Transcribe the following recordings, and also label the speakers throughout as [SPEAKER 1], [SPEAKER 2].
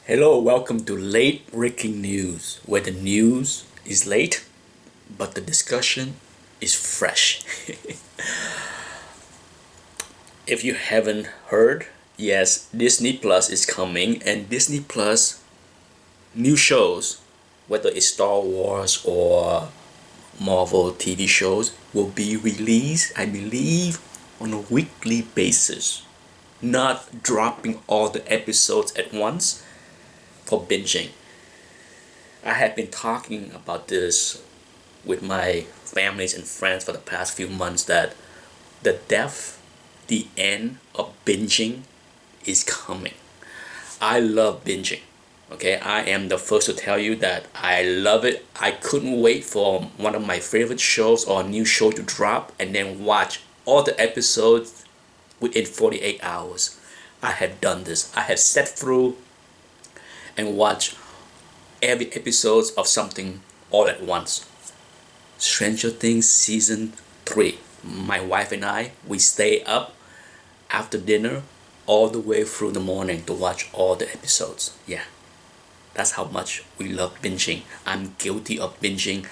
[SPEAKER 1] Hello, welcome to Late Breaking News, where the news is late, but the discussion is fresh. If you haven't heard, yes, Disney Plus is coming, and Disney Plus new shows, whether it's Star Wars or Marvel TV shows, will be released, I believe, on a weekly basis, not dropping all the episodes at once for binging. I have been talking about this with my families and friends for the past few months that the death, the end of binging is coming. I love binging. Okay, I am the first to tell you that I love it. I couldn't wait for one of my favorite shows or a new show to drop and then watch all the episodes within 48 hours. I have done this. I have sat through and watched every episode of something all at once. Stranger Things season 3. My wife and I, we stay up after dinner all the way through the morning to watch all the episodes. Yeah, that's how much we love binging. I'm guilty of binging,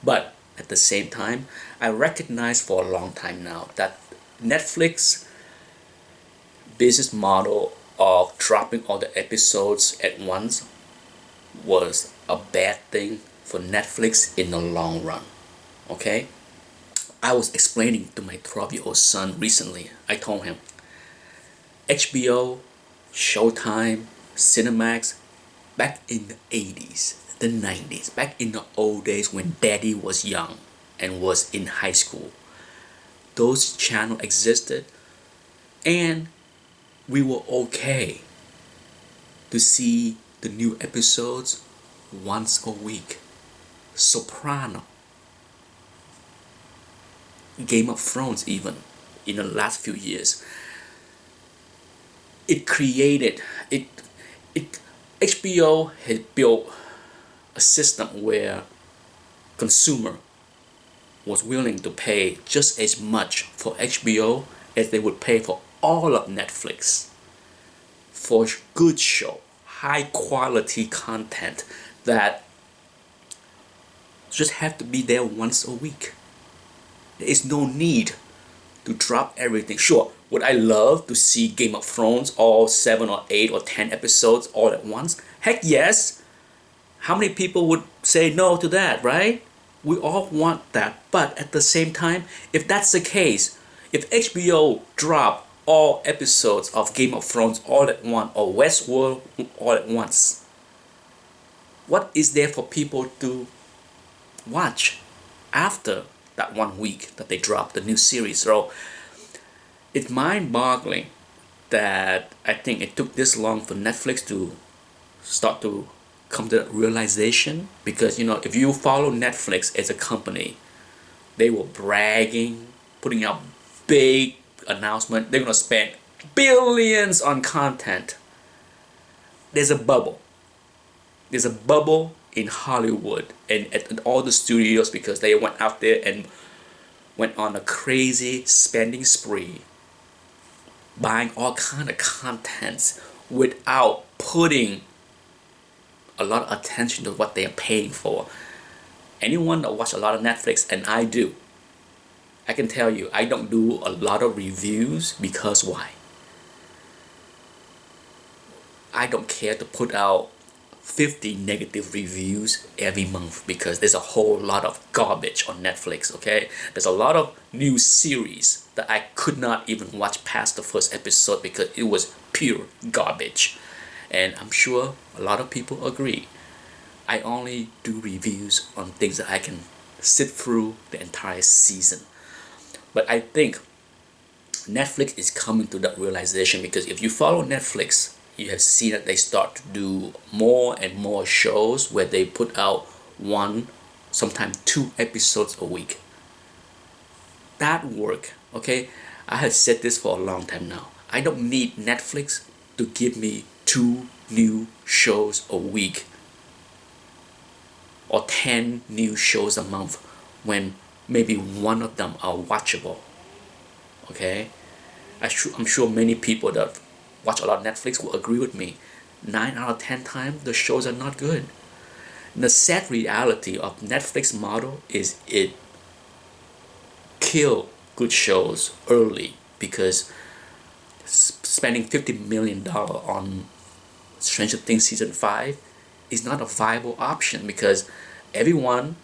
[SPEAKER 1] but at the same time, I recognize for a long time now that Netflix business model of dropping all the episodes at once was a bad thing for Netflix in the long run. Okay? I was explaining to my 12-year-old son recently. I told him HBO, Showtime, Cinemax, back in the 80s, the 90s, back in the old days when daddy was young and was in high school, those channels existed and we were okay to see the new episodes once a week. Soprano, Game of Thrones, even in the last few years, it created it. It HBO had built a system where consumer was willing to pay just as much for HBO as they would pay for all of Netflix for good show, high quality content that just have to be there once a week. There is no need to drop everything. Sure, would I love to see Game of Thrones all 7 or 8 or 10 episodes all at once? Heck yes. How many people would say no to that, right? We all want that. But at the same time, if that's the case, if HBO drop all episodes of Game of Thrones all at once or Westworld all at once, what is there for people to watch after that 1 week that they drop the new series? So it's mind-boggling that I think it took this long for Netflix to start to come to that realization, because if you follow Netflix as a company, they were bragging, putting out big announcement. They're gonna spend billions on content. There's a bubble. There's a bubble in Hollywood and at all the studios because they went out there and went on a crazy spending spree, buying all kind of contents without putting a lot of attention to what they are paying for. Anyone that watch a lot of Netflix, and I do, I can tell you I don't do a lot of reviews because why? I don't care to put out 50 negative reviews every month because there's a whole lot of garbage on Netflix, okay? There's a lot of new series that I could not even watch past the first episode because it was pure garbage. And I'm sure a lot of people agree. I only do reviews on things that I can sit through the entire season. But I think Netflix is coming to that realization because if you follow Netflix, you have seen that they start to do more and more shows where they put out one, sometimes 2 episodes a week. That work, okay? I have said this for a long time now. I don't need Netflix to give me 2 new shows a week or 10 new shows a month when maybe one of them are watchable. Okay? I'm sure many people that watch a lot of Netflix will agree with me. 9 out of 10 times the shows are not good. And the sad reality of Netflix model is it kill good shows early because spending $50 million on Stranger Things season 5 is not a viable option because everyone,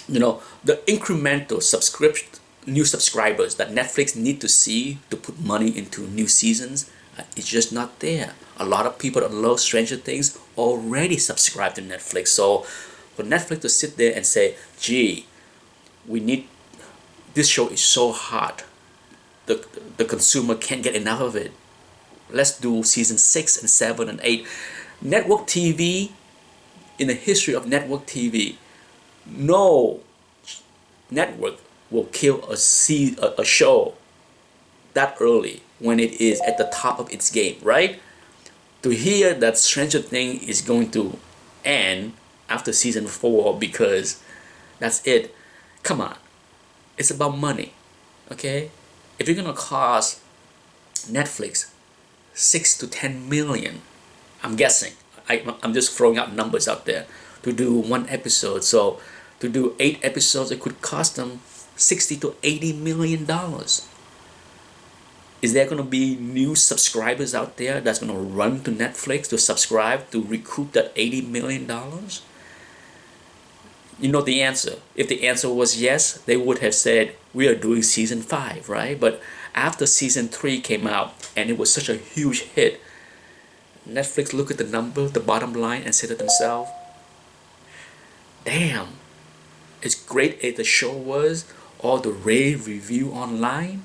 [SPEAKER 1] the incremental subscription new subscribers that Netflix need to see to put money into new seasons is just not there. A lot of people that love Stranger Things already subscribe to Netflix. So for Netflix to sit there and say, gee, we need, this show is so hot, the consumer can't get enough of it, let's do season 6 and 7 and 8. Network TV, in the history of network TV, no network will kill a show that early when it is at the top of its game, right? To hear that Stranger Things is going to end after season 4 because that's it, come on, it's about money, okay? If you're gonna cost Netflix 6 to 10 million, I'm guessing, I'm just throwing out numbers out there, to do one episode. So to do 8 episodes, it could cost them 60 to 80 million dollars. Is there going to be new subscribers out there that's going to run to Netflix to subscribe to recoup that 80 million dollars? You know the answer. If the answer was yes, they would have said we are doing season 5, right? But after season 3 came out and it was such a huge hit, Netflix looked at the number, the bottom line, and said to themselves, damn, as great as the show was, or the rave review online,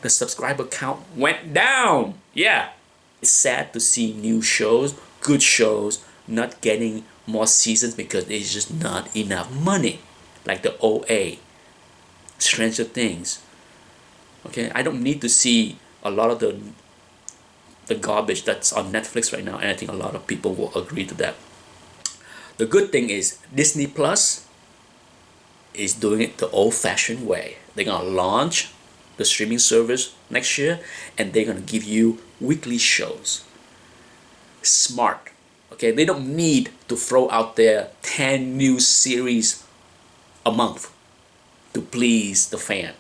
[SPEAKER 1] the subscriber count went down. Yeah, it's sad to see new shows, good shows, not getting more seasons because there's just not enough money. Like the OA, Stranger Things. Okay, I don't need to see a lot of the garbage that's on Netflix right now, and I think a lot of people will agree to that. The good thing is Disney Plus is doing it the old-fashioned way. They're gonna launch the streaming service next year, and they're gonna give you weekly shows. Smart, okay? They don't need to throw out there 10 new series a month to please the fan.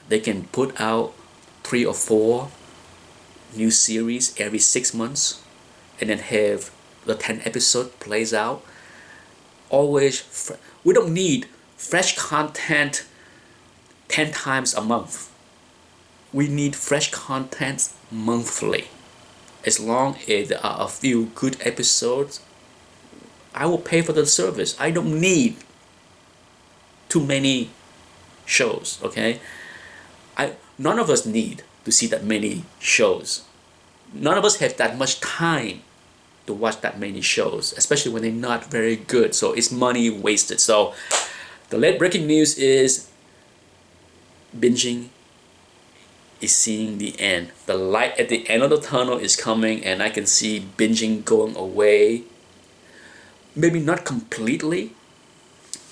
[SPEAKER 1] They can put out 3 or 4 new series every 6 months, and then have the 10 episode plays out. Always, we don't need fresh content 10 times a month. We need fresh content monthly. As long as there are a few good episodes, I will pay for the service. I don't need too many shows, okay? None of us need to see that many shows. None of us have that much time to watch that many shows, especially when they're not very good. So it's money wasted. So the late breaking news is binging is seeing the end. The light at the end of the tunnel is coming, and I can see binging going away. Maybe not completely,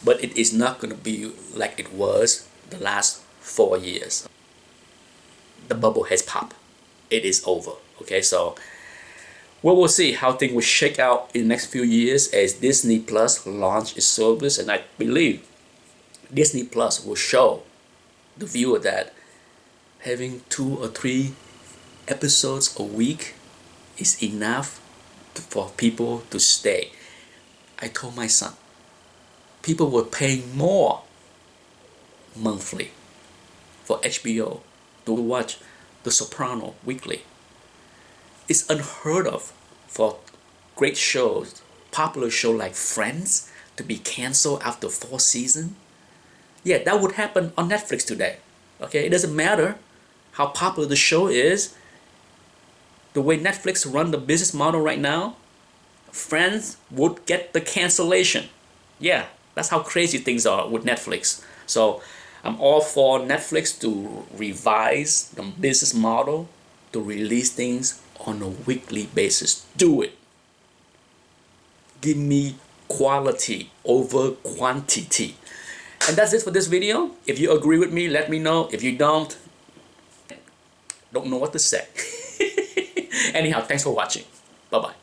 [SPEAKER 1] but it is not going to be like it was the last 4 years. The bubble has popped. It is over. Okay, so we'll see how things will shake out in the next few years as Disney Plus launch its service, and I believe Disney Plus will show the viewer that having 2 or 3 episodes a week is enough for people to stay. I told my son, people were paying more monthly for HBO to watch The Sopranos weekly. It's unheard of for great shows, popular show like Friends, to be canceled after 4 seasons. Yeah, that would happen on Netflix today. Okay, it doesn't matter how popular the show is. The way Netflix run the business model right now, Friends would get the cancellation. Yeah, that's how crazy things are with Netflix. So I'm all for Netflix to revise the business model to release things on a weekly basis. Do it. Give me quality over quantity. And that's it for this video. If you agree with me, let me know. If you don't know what to say. Anyhow, thanks for watching. Bye bye.